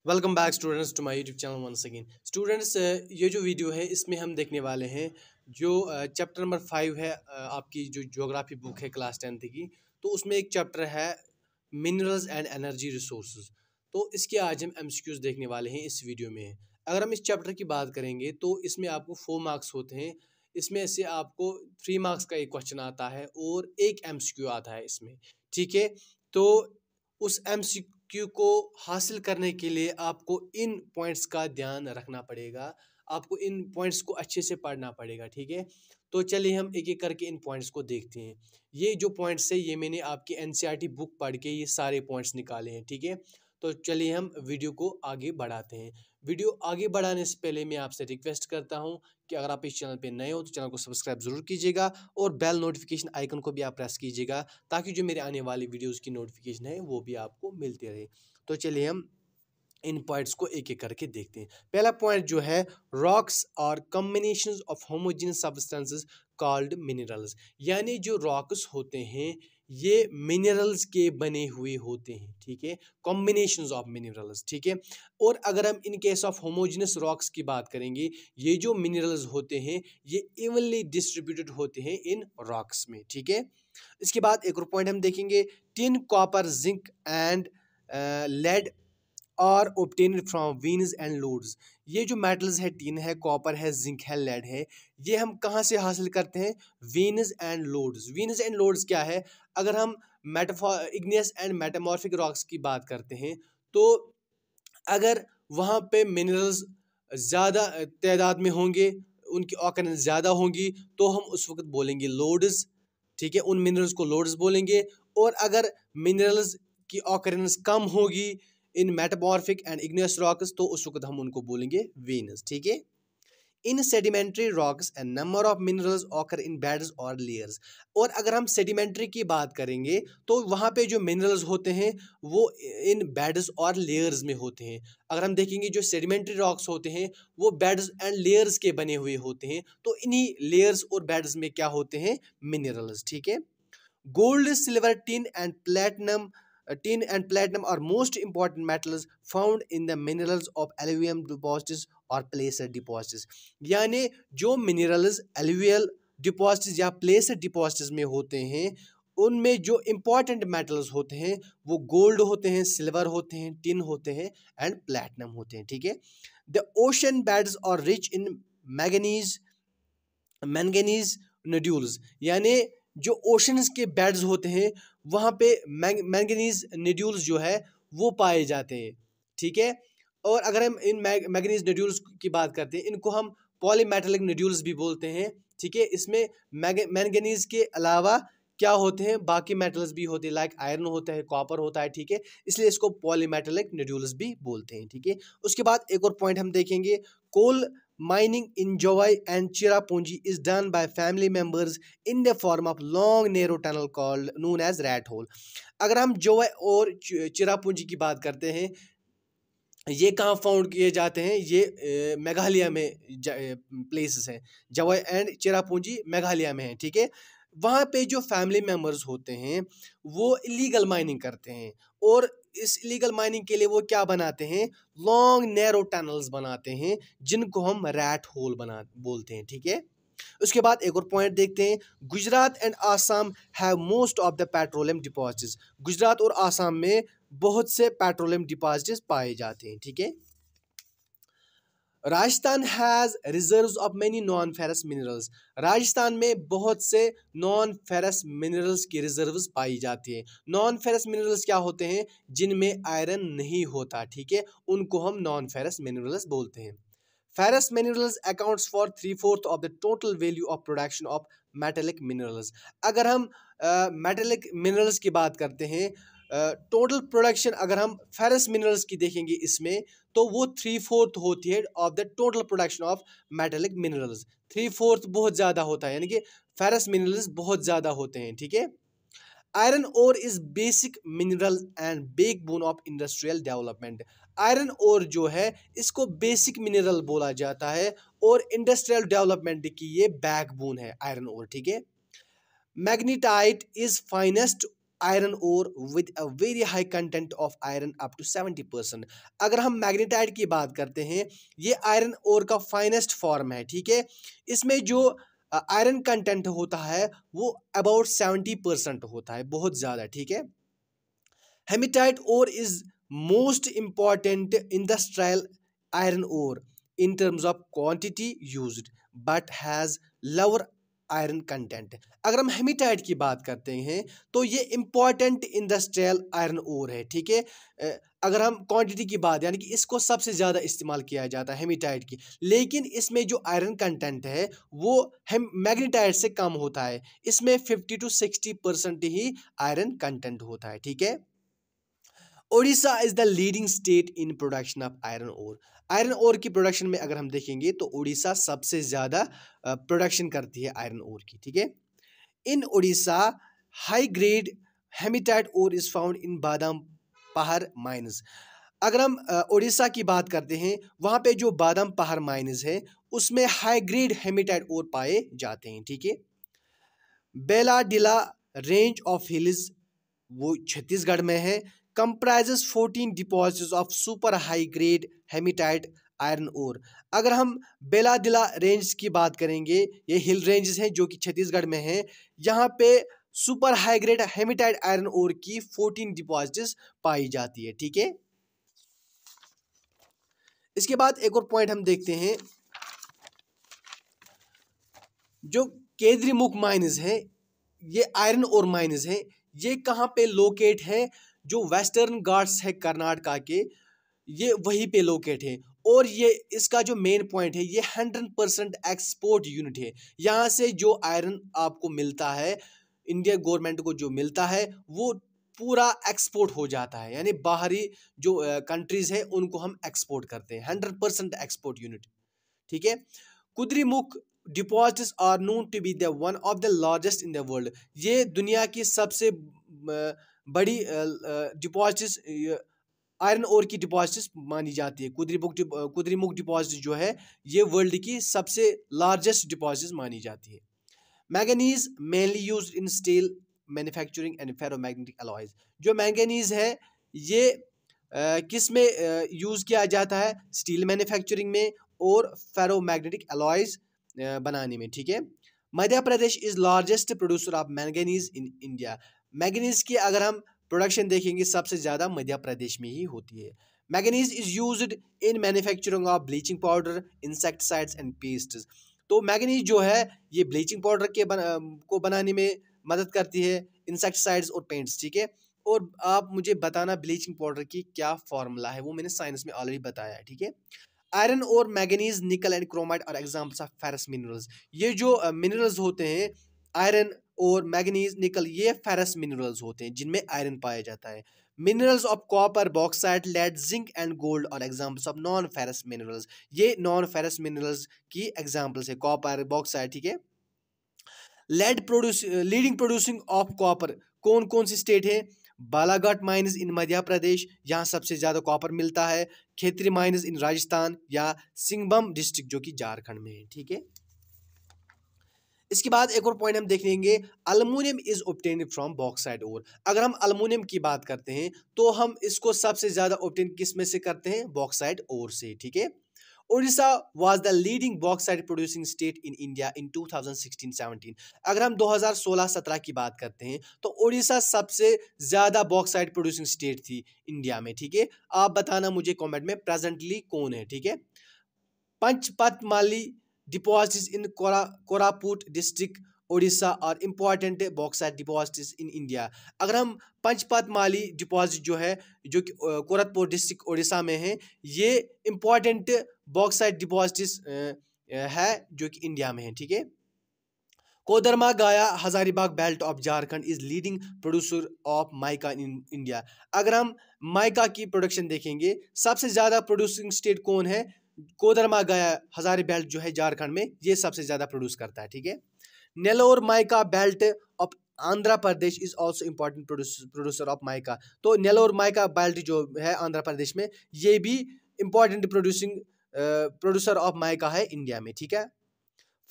Welcome back students to my YouTube channel once again students. ये जो video है इसमें हम देखने वाले हैं जो चैप्टर नंबर 5 है, आपकी जो ज्योग्राफी बुक है क्लास 10th की। तो उसमें एक चैप्टर है मिनरल्स एंड एनर्जी रिसोर्सेज। तो इसके आज हम एमसीक्यूज देखने वाले हैं इस वीडियो में। अगर हम इस चैप्टर की बात करेंगे तो इसमें आपको 4 मार्क्स होते हैं। इसमें से आपको 3 मार्क्स का एक क्वेश्चन आता है और एक एमसीक्यू आता है इसमें। ठीक है, तो उस एमसीक्यू को हासिल करने के लिए आपको इन पॉइंट्स का ध्यान रखना पड़ेगा। आपको इन पॉइंट्स को अच्छे से पढ़ना पड़ेगा। ठीक है, तो चलिए हम एक एक करके इन पॉइंट्स को देखते हैं। ये जो पॉइंट्स है ये मैंने आपकी एनसीईआरटी बुक पढ़ के ये सारे पॉइंट्स निकाले हैं। ठीक है, तो चलिए हम वीडियो को आगे बढ़ाते हैं। वीडियो आगे बढ़ाने से पहले मैं आपसे रिक्वेस्ट करता हूं कि अगर आप इस चैनल पे नए हो तो चैनल को सब्सक्राइब जरूर कीजिएगा और बेल नोटिफिकेशन आइकन को भी आप प्रेस कीजिएगा ताकि जो मेरे आने वाली वीडियोस की नोटिफिकेशन है वो भी आपको मिलती रहे। तो चलिए हम इन पॉइंट्स को एक एक करके देखते हैं। पहला पॉइंट जो है, रॉक्स और combinations of homogeneous substances called minerals. यानी जो रॉक्स होते हैं ये मिनरल्स के बने हुए होते हैं। ठीक है, कॉम्बिनेशंस ऑफ मिनरल्स। ठीक है, और अगर हम in case of homogeneous rocks की बात करेंगे, ये जो मिनरल्स होते हैं ये इवनली डिस्ट्रीब्यूटेड होते हैं इन रॉक्स में। ठीक है, इसके बाद एक और पॉइंट हम देखेंगे, tin, copper, zinc and lead are obtained from veins and lodes. ये जो मेटल्स है, टिन है, कॉपर है, जिंक है, लेड है, ये हम कहाँ से हासिल करते हैं? Venus and loads. Venus and loads क्या है? अगर हम इग्नियस एंड मेटामॉर्फिक रॉक्स की बात करते हैं तो अगर वहाँ पे मिनरल्स ज़्यादा तादाद में होंगे, उनकी ऑकरेंस ज़्यादा होंगी तो हम उस वक्त बोलेंगे लोड्स। ठीक है, उन मिनरल्स को लोड्स बोलेंगे। और अगर मिनरल्स की ऑकरेंस कम होगी इन मेटामॉर्फिक एंड इग्नियस रॉक्स तो उस वक्त हम उनको बोलेंगे वेनस। ठीक है, इन sedimentary rocks and number of minerals occur in beds और लेयर्स। और अगर हम सेडिमेंट्री की बात करेंगे तो वहाँ पे जो मिनरल्स होते हैं वो इन बेड्स और लेयर्स में होते हैं। अगर हम देखेंगे जो सेडिमेंट्री रॉक्स होते हैं वो बेड्स एंड लेयर्स के बने हुए होते हैं, तो इन्हीं लेयर्स और बेड्स में क्या होते हैं? मिनरल्स। ठीक है, gold, silver, tin and platinum are most important metals found in the minerals of alluvial deposits और placer deposits। यानी जो मिनरल्स एलुवियल डिपॉजिट्स या प्लेसर डिपॉजिट्स में होते हैं उनमें जो इंपॉर्टेंट मेटल्स होते हैं वो गोल्ड होते हैं, सिल्वर होते हैं, टिन होते हैं एंड प्लैटिनम होते हैं। ठीक है, the ocean beds are rich in manganese manganese nodules. यानी जो ओशंस के बेड्स होते हैं वहाँ पे मैंगनीज नोड्यूल्स जो है वो पाए जाते हैं। ठीक है, और अगर हम इन मैंगनीज नोड्यूल्स की बात करते हैं इनको हम पॉलीमेटेलिक नोड्यूल्स भी बोलते हैं। ठीक है, इसमें मैंगनीज के अलावा क्या होते हैं? बाकी मेटल्स भी होते हैं, लाइक आयरन होता है, कॉपर होता है। ठीक है, इसलिए इसको पॉलीमेटेलिक नोड्यूल्स भी बोलते हैं। ठीक है, उसके बाद एक और पॉइंट हम देखेंगे, कोल mining in Jowai and Cherrapunji is done by family members in the form of long narrow tunnel called known as rat hole। अगर हम जोवाई और चिरापुंजी की बात करते हैं, ये कहाँ फाउंड किए जाते हैं? ये मेघालय में प्लेसेस हैं। जवाई एंड चिरापुंजी मेघालय में है। ठीक है, वहाँ पे जो फैमिली मेम्बर्स होते हैं वो इलीगल माइनिंग करते हैं और इस इलीगल माइनिंग के लिए वो क्या बनाते हैं? लॉन्ग नैरो टनल्स बनाते हैं जिनको हम रैट होल बना बोलते हैं। ठीक है, उसके बाद एक और पॉइंट देखते हैं, Gujarat and Assam have most of the petroleum deposits. Gujarat और आसाम में बहुत से पेट्रोलियम डिपॉजिट्स पाए जाते हैं। ठीक है, Rajasthan has reserves of many non ferrous minerals. Rajasthan में बहुत से नॉन फेरस मिनरल्स की रिजर्व्स पाई जाती है। नॉन फेरस मिनरल्स क्या होते हैं? जिनमें आयरन नहीं होता। ठीक है, उनको हम नॉन फेरस मिनरल्स बोलते हैं। Ferrous minerals accounts for 3/4 of the total value of production of metallic minerals। अगर हम metallic minerals की बात करते हैं, टोटल प्रोडक्शन अगर हम फेरस मिनरल्स की देखेंगे इसमें तो वो 3/4 होती है of the total production of metallic minerals. 3/4 बहुत ज़्यादा होता है, यानी कि फेरस मिनरल्स बहुत ज़्यादा होते हैं। ठीक है, iron ore is basic mineral and backbone of industrial development. Iron ore जो है इसको बेसिक मिनरल बोला जाता है और इंडस्ट्रियल डेवलपमेंट की ये बैकबोन है आयरन ओर। ठीक है, magnetite is finest iron ore with a very high content of iron up to 70%। अगर हम मैग्नेटाइट की बात करते हैं, ये आयरन ओर का फाइनेस्ट फॉर्म है, ठीक है। इसमें जो आयरन कंटेंट होता है वो अबाउट 70% होता है, बहुत ज़्यादा, ठीक है। Hematite ore is most important industrial iron ore in terms of quantity used but has lower iron content. अगर हम हेमेटाइट की बात करते हैं तो ये इंपॉर्टेंट इंडस्ट्रियल आयरन ओर है, ठीक है। अगर हम क्वांटिटी की बात, यानी कि इसको सबसे ज़्यादा इस्तेमाल किया जाता है हेमेटाइट की, लेकिन इसमें जो आयरन कंटेंट है वो मैग्नेटाइट से कम होता है। इसमें 50 to 60% ही आयरन कंटेंट होता है, ठीक है। Odisha is the leading state in production of iron ore. Iron ore की प्रोडक्शन में अगर हम देखेंगे तो ओडिशा सबसे ज़्यादा प्रोडक्शन करती है आयरन ओर की, ठीक है। In Odisha high grade hematite ore is found in Badampahar mines. अगर हम ओडिशा की बात करते हैं, वहाँ पे जो बादाम पहाड़ माइंस है उसमें हाई ग्रेड हेमेटाइट ओर पाए जाते हैं, ठीक है। बेलाडिला रेंज ऑफ हिल्स, वो छत्तीसगढ़ में है, comprises 14 deposits of super high grade hematite iron ore. अगर हम बेलादिला रेंज की बात करेंगे, ये हिल रेंजेस हैं जो कि छत्तीसगढ़ में हैं, यहाँ पे super high grade hematite iron ore की 14 डिपॉजिट्स पाई जाती है, ठीक है। इसके बाद एक और पॉइंट हम देखते हैं, जो केद्रीमुख माइंस है, ये आयरन ओर माइंस है, ये कहाँ पे लोकेट है? जो वेस्टर्न घाट्स है कर्नाटका के, ये वहीं पे लोकेट है। और ये इसका जो मेन पॉइंट है, ये 100% एक्सपोर्ट यूनिट है। यहाँ से जो आयरन आपको मिलता है, इंडियन गवर्नमेंट को जो मिलता है, वो पूरा एक्सपोर्ट हो जाता है, यानी बाहरी जो कंट्रीज है उनको हम एक्सपोर्ट करते हैं। 100% एक्सपोर्ट यूनिट, ठीक है। Kudremukh deposits are known to be the one of the largest in the world. ये दुनिया की सबसे बड़ी डिपॉजिट्स, आयरन ओर की डिपॉजिट्स मानी जाती है। कुद्रेमुख डिपॉजिट जो है ये वर्ल्ड की सबसे लार्जेस्ट डिपॉजिट्स मानी जाती है। Manganese mainly used in steel manufacturing and ferromagnetic alloys. जो मैंगनीज है ये किस में यूज़ किया जाता है? स्टील मैन्युफैक्चरिंग में और फेरोमैग्नेटिक अलॉयज बनाने में, ठीक है। Madhya Pradesh is largest producer of manganese in India. Manganese की अगर हम प्रोडक्शन देखेंगे सबसे ज़्यादा मध्य प्रदेश में ही होती है। Manganese is used in manufacturing of bleaching powder, insecticides and pests. तो मैंगनीज जो है ये ब्लीचिंग पाउडर के को बनाने में मदद करती है, इंसेक्टिसाइड्स और पेंट्स, ठीक है। और आप मुझे बताना ब्लीचिंग पाउडर की क्या फॉर्मूला है, वो मैंने साइंस में ऑलरेडी बताया है, ठीक है। आयरन और manganese, nickel and chromite are examples of ferrous minerals. ये जो मिनरल्स होते हैं, आयरन और मैंगनीज, निकल, ये फेरस मिनरल्स होते हैं जिनमें आयरन पाया जाता है। Minerals of copper, bauxite, lead, zinc and gold are examples of non ferrous minerals. ये नॉन फेरस मिनरल्स की एग्जाम्पल्स है, कॉपर, बॉक्साइट, ठीक है। लीडिंग प्रोड्यूसिंग ऑफ कॉपर कौन कौन सी स्टेट है? बालाघाट माइंस इन मध्य प्रदेश, यहाँ सबसे ज़्यादा कॉपर मिलता है। खेतरी माइंस इन राजस्थान, या सिंहभूम डिस्ट्रिक्ट जो कि झारखंड में है, ठीक है। इसके बाद एक और पॉइंट हम देख लेंगे, aluminium is obtained from bauxite ore. अगर हम अल्मुनियम की बात करते हैं तो हम इसको सबसे ज़्यादा ऑब्टेन किस में से करते हैं? बॉक्साइट ओर से, ठीक है। Odisha was the leading bauxite producing state in India in 2016-17। अगर हम 2016-17 की बात करते हैं तो ओडिशा सबसे ज़्यादा बॉक्साइट प्रोड्यूसिंग स्टेट थी इंडिया में, ठीक है। आप बताना मुझे कमेंट में प्रेजेंटली कौन है, ठीक है। Panchpatmali deposits in Koraput district Odisha और important bauxite deposits in India. अगर हम पंचपतमाली डिपॉजिट जो है, जो कि कोरापुट डिस्ट्रिक्ट ओडिशा में है, ये इम्पॉर्टेंट बॉक्साइट डिपॉजिट्स है जो कि इंडिया में है, ठीक है। कोदरमा गाया Hazaribagh belt of Jharkhand is leading producer of mica in India. अगर हम माइका की प्रोडक्शन देखेंगे, सबसे ज़्यादा प्रोड्यूसिंग स्टेट कौन है? कोदरमा गाया हजारी बेल्ट जो है झारखंड में, ये सबसे ज़्यादा प्रोड्यूस करता है, ठीक है। Nellore mica belt of Andhra Pradesh is also important producer of mica. तो नेलोर माइका बेल्ट जो है आंध्र प्रदेश में, ये भी इम्पॉर्टेंट प्रोड्यूसर ऑफ माइका है इंडिया में, ठीक है।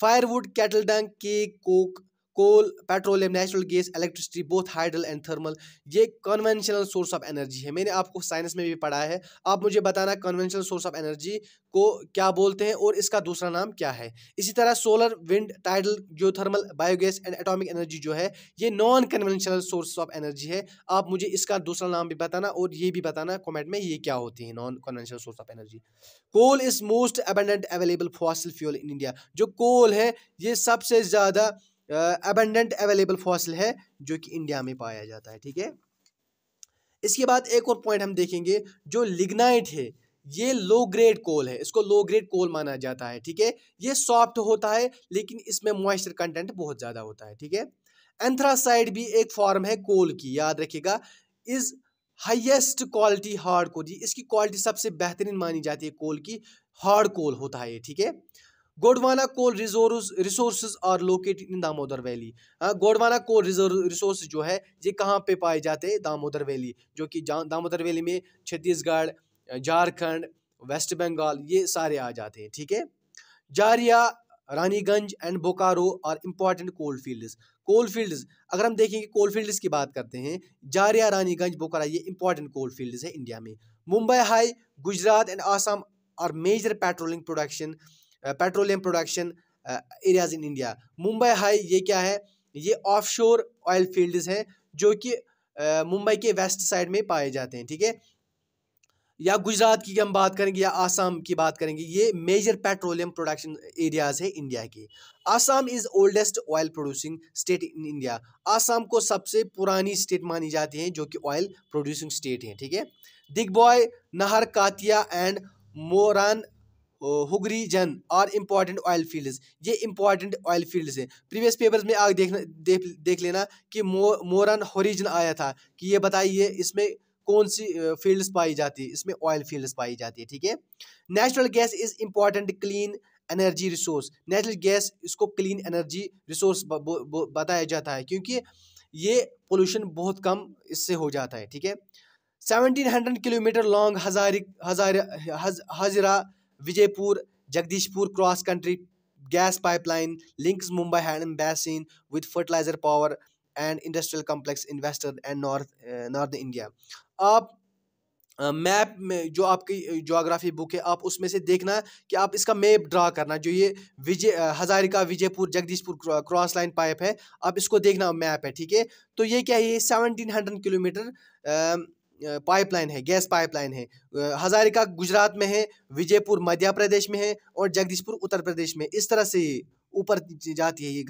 Firewood, cattle dung, cake, coke, coal, petroleum, natural gas, electricity, both hydel and thermal, ये कन्वेंशनल सोर्स ऑफ एनर्जी है। मैंने आपको साइंस में भी पढ़ा है। आप मुझे बताना कन्वेंशनल सोर्स ऑफ एनर्जी को क्या बोलते हैं और इसका दूसरा नाम क्या है। इसी तरह solar, wind, tidal, geothermal, biogas and atomic energy जो है ये non conventional source of energy है। आप मुझे इसका दूसरा नाम भी बताना और ये भी बताना कमेंट में ये क्या होती है non conventional source of energy. Coal is most abundant available fossil fuel in India. जो कोल है ये सबसे ज़्यादा अबंडेंट अवेलेबल फॉसिल है जो कि इंडिया में पाया जाता है। ठीक है, इसके बाद एक और पॉइंट हम देखेंगे, जो लिग्नाइट है ये लो ग्रेड कोल है, इसको लो ग्रेड कोल माना जाता है। ठीक है, ये सॉफ्ट होता है लेकिन इसमें मॉइस्चर कंटेंट बहुत ज़्यादा होता है। ठीक है, एंथ्रासाइड भी एक फॉर्म है कोल की, याद रखिएगा। इज हाईएस्ट क्वालिटी हार्ड कोल, इसकी क्वालिटी सबसे बेहतरीन मानी जाती है कोल की, हार्ड कोल होता है ये। ठीक है, Gondwana coal resources are located in Damodar valley. Gondwana coal resource जो है ये कहाँ पे पाए जाते हैं, दामोदर वैली, जो कि दामोदर वैली में छत्तीसगढ़, झारखंड, वेस्ट बंगाल ये सारे आ जाते हैं। ठीक है, Jharia, Raniganj and Bokaro are important coal fields. Coal fields अगर हम देखेंगे, कोल फील्ड्स की बात करते हैं, जारिया, रानीगंज, बोकारो ये इंपॉर्टेंट कोल फील्ड्स है इंडिया में। Mumbai high, Gujarat and Assam are major petroleum production areas in India. Mumbai high ये क्या है, ये ऑफशोर ऑयल फील्ड्स हैं जो कि मुंबई के वेस्ट साइड में पाए जाते हैं। ठीक है, या गुजरात की हम बात करेंगे या आसाम की बात करेंगे, ये मेजर पेट्रोलियम प्रोडक्शन एरियाज है इंडिया के। Assam is oldest oil producing state in India. Assam को सबसे पुरानी स्टेट मानी जाती है जो कि ऑयल प्रोड्यूसिंग स्टेट है। ठीक है, दिग्बॉय, नहर, कातिया एंड मोरान, हुगरी जन आर इम्पॉर्टेंट ऑयल फील्ड्स। ये इंपॉर्टेंट ऑयल फील्ड्स हैं। प्रीवियस पेपर्स में आगे देख लेना कि मोरन हॉरिजन आया था कि ये बताइए इसमें कौन सी फील्ड्स पाई जाती है, इसमें ऑयल फील्ड्स पाई जाती है। ठीक है, natural gas is important clean energy resource. Natural gas इसको क्लीन एनर्जी रिसोर्स बताया जाता है क्योंकि ये पोल्यूशन बहुत कम इससे हो जाता है। ठीक है, 1700 kilometre long Hazira Vijaypur Jagdishpur cross country gas pipeline links Mumbai hand basin with fertiliser power and industrial complex in western and north India. आप मैप में जो आपकी ज्योग्राफी बुक है आप उसमें से देखना कि आप इसका मैप ड्रा करना, जो ये Hazarika Vijaypur Jagdishpur cross line pipe है आप इसको देखना मैप है। ठीक है, तो ये क्या है, ये 1700 किलोमीटर पाइपलाइन है, गैस पाइपलाइन है। हजारिका गुजरात में है, विजयपुर मध्य प्रदेश में है और जगदीशपुर उत्तर प्रदेश में। इस तरह से ऊपर जाती है ये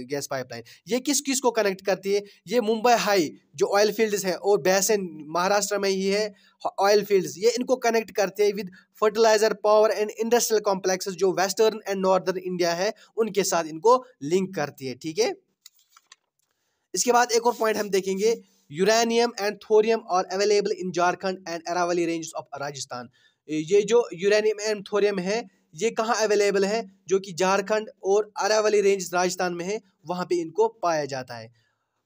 गैस पाइपलाइन। ये किस किस को कनेक्ट करती है, ये मुंबई हाई जो ऑयल फील्ड्स है और बेसिन महाराष्ट्र में ही है ऑयल फील्ड्स, ये इनको कनेक्ट करते हैं with fertiliser power and industrial complexes जो वेस्टर्न एंड नॉर्दर्न इंडिया है उनके साथ इनको लिंक करती है। ठीक है, इसके बाद एक और पॉइंट हम देखेंगे, uranium and thorium are available in Jharkhand and Aravalli range of Rajasthan. ये जो यूरेनियम एंड थोरियम है ये कहाँ अवेलेबल है, जो कि झारखंड और अरावली रेंज राजस्थान में है, वहाँ पे इनको पाया जाता है।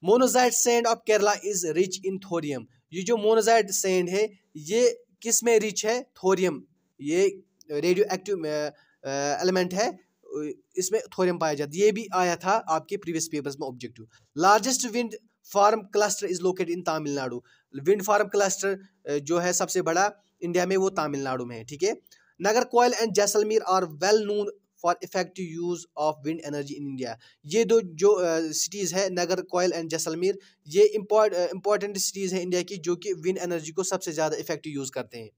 Monazite sand of Kerala is rich in thorium. ये जो मोनोजाइट सैंड है ये किस में रिच है, थोरियम, ये रेडियो एक्टिव एलिमेंट है, इसमें थोरियम पाया जाता है। ये भी आया था आपके प्रीवियस पेपर्स में objective. Largest wind farm cluster is located in Tamil Nadu. Wind farm cluster जो है सबसे बड़ा इंडिया में वो तमिलनाडु में है। ठीक है, Nagercoil and Jaisalmer are well known for effective use of wind energy in India. ये दो जो सिटीज़ है नागरकोइल एंड जैसलमेर, ये इंपॉर्टेंट सिटीज़ है इंडिया की जो कि विंड एनर्जी को सबसे ज़्यादा इफेक्टिव यूज़ करते हैं।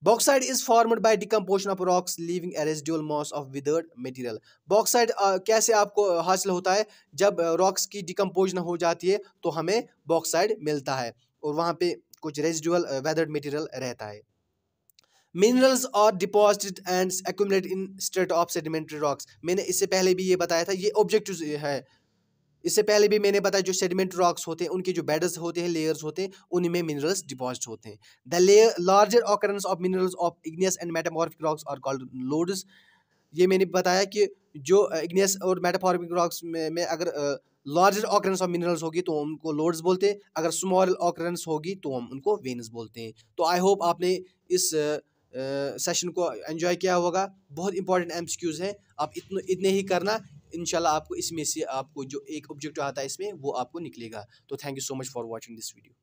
Bauxite is formed by decomposition of rocks leaving a residual mass of weathered material. Bauxite कैसे आपको हासिल होता है, जब रॉक्स की डिकम्पोजिशन हो जाती है तो हमें बॉक्साइट मिलता है और वहाँ पे कुछ रेजिडुअल वेदर्ड मटेरियल रहता है। Minerals are deposited and accumulate in strata of sedimentary rocks. मैंने इससे पहले भी ये बताया था, ये ऑब्जेक्टिव है। इससे पहले भी मैंने बताया जो सेडिमेंट रॉक्स होते हैं उनके जो बेड्स होते हैं, लेयर्स होते हैं, उन्हीं में मिनरल्स डिपॉजिट होते हैं। The larger occurrence of minerals of igneous and metamorphic rocks are called lodes. ये मैंने बताया कि जो इग्नियस और मेटामॉर्फिक रॉक्स में अगर लार्जर ऑकरेंस ऑफ मिनरल्स होगी तो उनको लोड्स बोलते हैं, अगर स्मॉल ऑकरेंस होगी तो हम उनको वेन्स बोलते हैं। तो आई होप आपने इस सेशन को एंजॉय किया होगा। बहुत इंपॉर्टेंट एमसीक्यूज़ हैं, आप इतने ही करना। इंशाल्लाह आपको इसमें से आपको जो एक ऑब्जेक्टिव आता है इसमें वो आपको निकलेगा। तो thank you so much for watching this video.